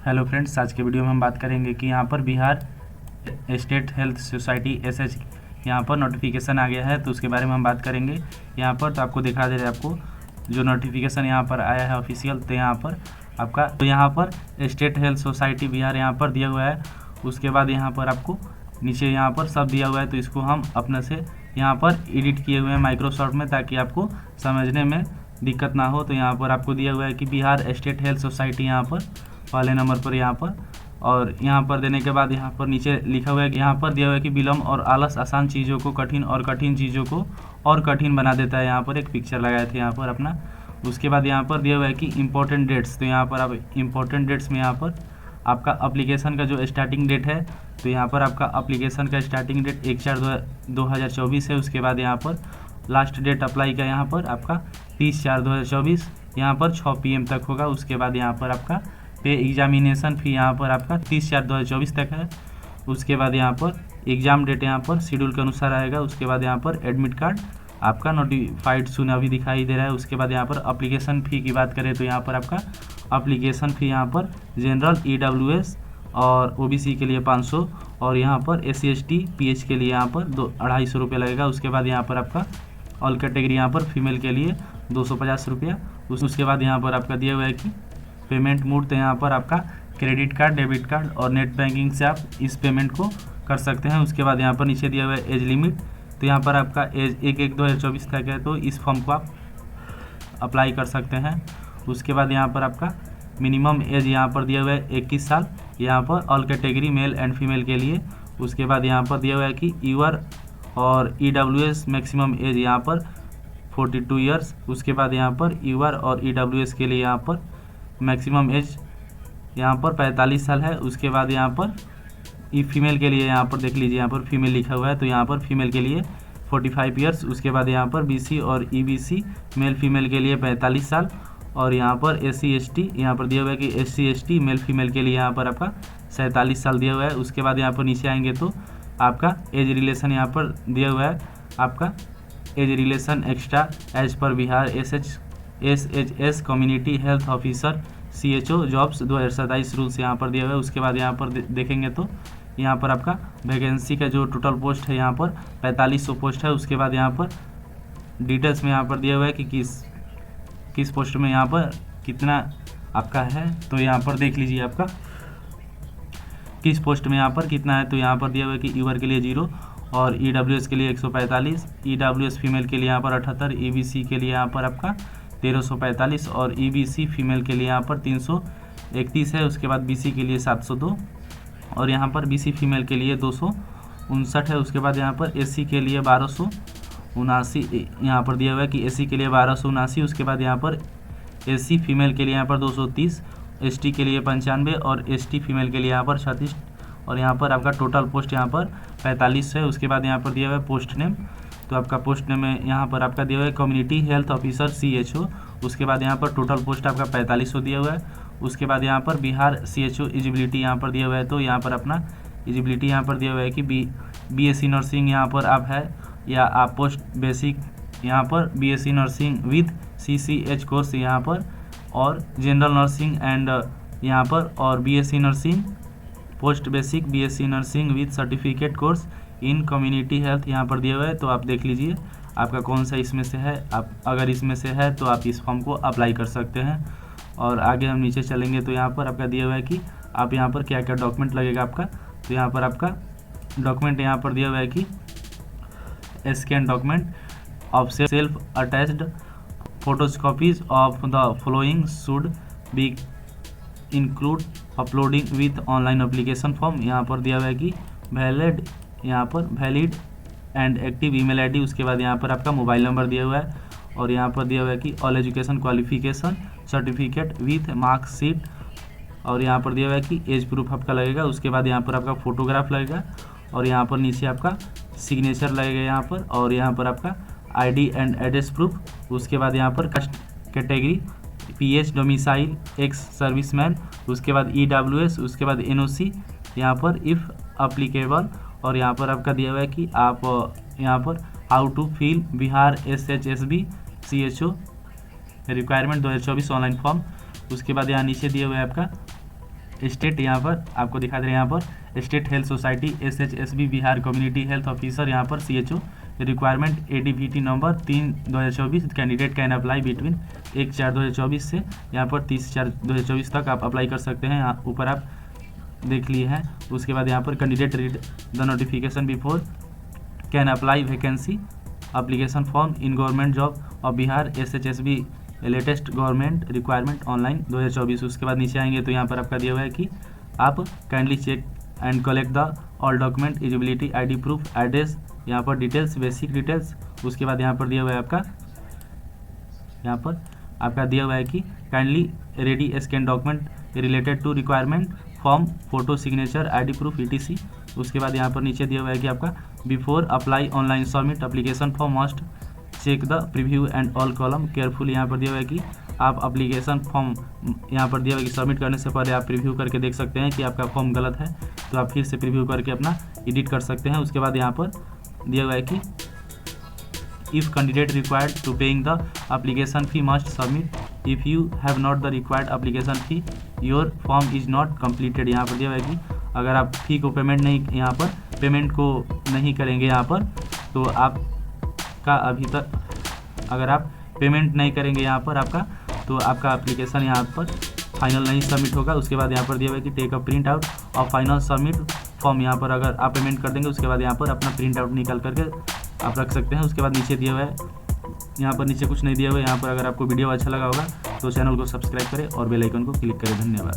Hello friends, आज के video में हम बात करेंगे कि यहाँ पर Bihar state health society SH यहाँ पर नोटिफिकेशन आ गया है, तो उसके बारे में हम बात करेंगे। यहाँ पर तो आपको दिखा दे रहे हैं, आपको जो नोटिफिकेशन यहाँ पर आया है ऑफिशियल, तो यहाँ पर आपका तो यहाँ पर स्टेट हेल्थ सोसाइटी बिहार यहाँ पर दिया हुआ है। उसके बाद यहाँ पर आपको नीचे यहाँ पर सब दिया हुआ है, तो इसको हम अपने से यहाँ पर एडिट किए हुए हैं माइक्रोसॉफ्ट में, ताकि आपको समझने में दिक्कत ना हो। तो यहाँ पर आपको दिया हुआ है कि बिहार स्टेट हेल्थ सोसाइटी यहाँ पर पहले नंबर पर यहाँ पर, और यहाँ पर देने के बाद यहाँ पर नीचे लिखा हुआ है कि यहाँ पर दिया हुआ है कि विलम्ब और आलस आसान चीज़ों को कठिन और कठिन चीज़ों को और कठिन बना देता है। यहाँ पर एक पिक्चर लगाए थे यहाँ पर अपना। उसके बाद यहाँ पर दिया हुआ है कि इम्पोर्टेंट डेट्स, तो यहाँ पर आप इम्पोर्टेंट डेट्स में यहाँ पर आपका अप्लीकेशन का जो स्टार्टिंग डेट है, तो यहाँ पर आपका अप्लीकेशन का स्टार्टिंग डेट 1/4/2024 है। उसके बाद यहाँ पर लास्ट डेट अप्लाई का यहाँ पर आपका 30/4/2024 यहाँ पर 6 PM तक होगा। उसके बाद यहाँ पर आपका पे एग्जामिनेशन फ़ी यहाँ पर आपका 30/4/2024 तक है। उसके बाद यहाँ पर एग्ज़ाम डेट यहाँ पर शेड्यूल के अनुसार आएगा। उसके बाद यहाँ पर एडमिट कार्ड आपका नोटिफाइड सून अभी दिखाई दे रहा है। उसके बाद यहाँ पर अप्लीकेशन फ़ी की बात करें, तो यहाँ पर आपका अप्लीकेशन फ़ी यहाँ पर जनरल EWS और OBC के लिए 500, और यहाँ पर SC ST PH के लिए यहाँ पर 250 रुपये लगेगा। उसके बाद यहाँ पर आपका ऑल कैटेगरी यहाँ पर फीमेल के लिए 250 रुपया। उसके बाद यहाँ पर आपका दिया हुआ है कि पेमेंट मोड, तो यहाँ पर आपका क्रेडिट कार्ड, डेबिट कार्ड और नेट बैंकिंग से आप इस पेमेंट को कर सकते हैं। उसके बाद यहाँ पर नीचे दिया हुआ है एज लिमिट, तो यहाँ पर आपका एज 1/1/2024 तक है, तो इस फॉर्म को आप अप्लाई कर सकते हैं। उसके बाद यहाँ पर आपका मिनिमम एज यहाँ पर दिया हुआ है 21 साल यहाँ पर all category male and female के लिए। उसके बाद यहाँ पर दिया हुआ है कि यूआर और EWS मैक्सिमम एज यहाँ पर 42 ईयर्स। उसके बाद यहाँ पर यूआर और EWS के लिए यहाँ पर मैक्सिमम एज यहाँ पर 45 साल है। उसके बाद यहाँ पर फीमेल के लिए यहाँ पर देख लीजिए, यहाँ पर फीमेल लिखा हुआ है, तो यहाँ पर फीमेल के लिए 45 ईयर्स। उसके बाद यहाँ पर BC और EBC मेल फीमेल के लिए 45 साल, और यहाँ पर SC ST यहाँ पर दिया हुआ है कि SC ST मेल फीमेल के लिए यहाँ पर आपका 47 साल दिया हुआ है। उसके बाद यहाँ पर नीचे आएंगे तो आपका एज रिलेशन यहाँ पर दिया हुआ है, आपका एज रिलेशन एक्स्ट्रा एज पर Bihar SHS community health officer CHO jobs 2027 rules यहाँ पर दिया हुआ है। उसके बाद यहाँ पर देखेंगे तो यहाँ पर आपका वैकेंसी का जो टोटल पोस्ट है यहाँ पर 4500 पोस्ट है। उसके बाद यहाँ पर डिटेल्स में यहाँ पर दिया हुआ है कि किस पोस्ट में यहाँ पर कितना आपका है, तो यहाँ पर देख लीजिए आपका किस पोस्ट में यहाँ पर कितना है। तो यहाँ पर दिया हुआ है कि यूआर के लिए 0 और EWS के लिए 145, EWS फीमेल के लिए यहाँ पर 78, EBC के लिए यहाँ पर आपका 1345 और EBC फीमेल के लिए यहाँ पर 331 है। उसके बाद BC के लिए 702 और यहाँ पर BC फीमेल के लिए 259 है। उसके बाद यहाँ पर SC के लिए 1279 यहाँ पर दिया हुआ है कि SC के लिए 1279। उसके बाद यहाँ पर SC फीमेल के लिए यहाँ पर 230, ST के लिए 95 और ST फीमेल के लिए यहाँ पर 36, और यहाँ पर आपका टोटल पोस्ट यहाँ पर 45 है। उसके बाद यहाँ पर दिया हुआ है पोस्ट नेम, तो आपका पोस्ट नेम में यहाँ पर आपका दिया हुआ है कम्युनिटी हेल्थ ऑफिसर CHO। उसके बाद यहाँ पर टोटल पोस्ट आपका 4500 दिया हुआ है। उसके बाद यहाँ पर बिहार CHO एलिजिबिलिटी यहाँ पर दिया हुआ है, तो यहाँ पर अपना एलिजिबिलिटी यहाँ पर दिया हुआ है कि BSc नर्सिंग यहाँ पर आप है, या आप पोस्ट बेसिक यहाँ पर BSc nursing with CCH course यहाँ पर, और जनरल नर्सिंग एंड यहाँ पर, और BSc nursing post basic BSc nursing with certificate course in community health यहाँ पर दिया हुआ है। तो आप देख लीजिए आपका कौन सा इसमें से है। आप अगर इसमें से है तो आप इस फॉर्म को अप्लाई कर सकते हैं। और आगे हम नीचे चलेंगे तो यहाँ पर आपका दिया हुआ है कि आप यहाँ पर क्या क्या डॉक्यूमेंट लगेगा आपका। तो यहाँ पर आपका डॉक्यूमेंट यहाँ पर दिया हुआ है कि scan document of self attached photocopies of the following should be include uploading with online application form. यहाँ पर दिया हुआ है कि वैलिड यहाँ पर valid and active email ID. उसके बाद यहाँ पर आपका मोबाइल नंबर दिया हुआ है, और यहाँ पर दिया हुआ है कि all education qualification certificate with marksheet, और यहाँ पर दिया हुआ है कि एज प्रूफ आपका लगेगा। उसके बाद यहाँ पर आपका फोटोग्राफ लगेगा, और यहाँ पर नीचे आपका सिग्नेचर लगेगा यहाँ पर, और यहाँ पर आपका ID एंड एड्रेस प्रूफ। उसके बाद यहाँ पर caste category PH domicile ex serviceman. उसके बाद EWS, उसके बाद NOC यहाँ पर इफ़ अप्लीकेबल, और यहाँ पर आपका दिया हुआ है कि आप यहाँ पर how to fill Bihar SHSB CHO requirement 2024 online form. उसके बाद यहाँ नीचे दिया हुआ है आपका स्टेट यहाँ पर आपको दिखा दे रहे हैं, यहाँ पर state health society SHSB Bihar community health officer, यहाँ पर CHO requirement ADVT number 3/2024, candidate can apply between 1/4/2024 से यहाँ पर 30/4/2024 तक आप अप्लाई कर सकते हैं। यहाँ ऊपर आप देख लिए हैं। उसके बाद यहाँ पर candidate read the notification before can apply vacancy application form in government job of Bihar SHSB latest government requirement online 2024। उसके बाद नीचे आएंगे तो यहाँ पर आपका दिया हुआ है कि आप kindly check and collect the all document eligibility ID proof address, यहाँ पर डिटेल्स बेसिक डिटेल्स। उसके बाद यहाँ पर दिया हुआ है आपका, यहाँ पर आपका दिया हुआ है कि kindly ready scan document related to requirement form photo signature ID proof ETC। उसके बाद यहाँ पर नीचे दिया हुआ है कि आपका before apply online submit application form must check the preview and all column careful. यहाँ पर दिया हुआ है कि आप एप्लीकेशन फॉर्म यहाँ पर दिया हुआ है कि सबमिट करने से पहले आप प्रीव्यू करके देख सकते हैं कि आपका फॉर्म गलत है, तो आप फिर से प्रीव्यू करके अपना एडिट कर सकते हैं। उसके बाद यहाँ पर दिया हुआ है कि if candidate required to paying the application fee must submit, if you have not the required application fee your form is not completed. यहाँ पर दिया हुआ है कि अगर आप फी को पेमेंट नहीं करेंगे यहाँ पर तो आपका अभी तक, अगर आप पेमेंट नहीं करेंगे यहाँ पर आपका, तो आपका एप्लीकेशन यहाँ पर फाइनल नहीं सबमिट होगा। उसके बाद यहाँ पर दिया हुआ है कि टेक अ प्रिंट आउट और फाइनल सबमिट फॉर्म, यहाँ पर अगर आप पेमेंट कर देंगे उसके बाद यहाँ पर अपना प्रिंट आउट निकाल करके आप रख सकते हैं। उसके बाद नीचे दिया हुआ है, यहाँ पर नीचे कुछ नहीं दिया हुआ है। यहाँ पर अगर आपको वीडियो अच्छा लगा होगा तो चैनल को सब्सक्राइब करें और बेल आइकन को क्लिक करें। धन्यवाद।